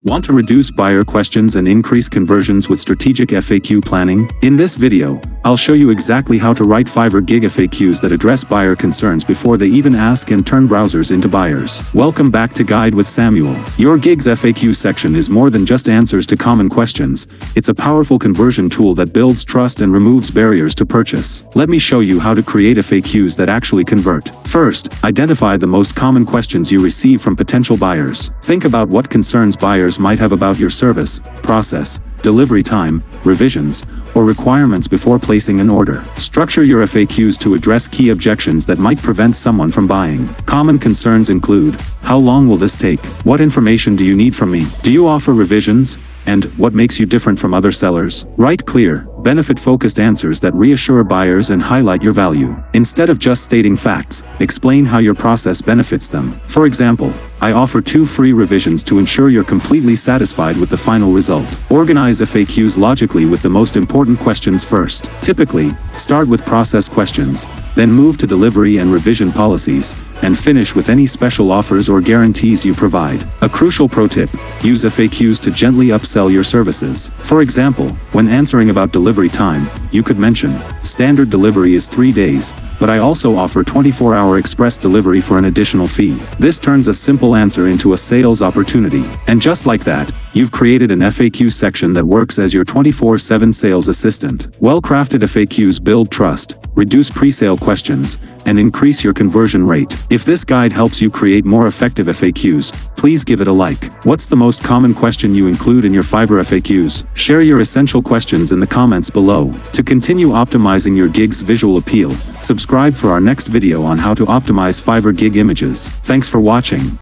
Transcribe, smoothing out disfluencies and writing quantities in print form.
Want to reduce buyer questions and increase conversions with strategic FAQ planning? In this video, I'll show you exactly how to write Fiverr gig FAQs that address buyer concerns before they even ask and turn browsers into buyers. Welcome back to Guide with Samuel. Your gig's FAQ section is more than just answers to common questions. It's a powerful conversion tool that builds trust and removes barriers to purchase. Let me show you how to create FAQs that actually convert. First, identify the most common questions you receive from potential buyers. Think about what concerns buyers might have about your service, process, delivery time, revisions, or requirements before placing an order. Structure your FAQs to address key objections that might prevent someone from buying. Common concerns include: how long will this take? What information do you need from me? Do you offer revisions? And what makes you different from other sellers? Write clear, benefit-focused answers that reassure buyers and highlight your value. Instead of just stating facts, explain how your process benefits them. For example, I offer 2 free revisions to ensure you're completely satisfied with the final result. Organize FAQs logically with the most important questions first. Typically, start with process questions, then move to delivery and revision policies, and finish with any special offers or guarantees you provide. A crucial pro tip: use FAQs to gently upsell your services. For example, when answering about delivery time, you could mention, standard delivery is 3 days, but I also offer 24-hour express delivery for an additional fee. This turns a simple answer into a sales opportunity. And just like that, you've created an FAQ section that works as your 24/7 sales assistant. Well-crafted FAQs build trust, reduce pre-sale questions, and increase your conversion rate. If this guide helps you create more effective FAQs, please give it a like. What's the most common question you include in your Fiverr FAQs? Share your essential questions in the comments below. To continue optimizing your gig's visual appeal, subscribe for our next video on how to optimize Fiverr gig images. Thanks for watching.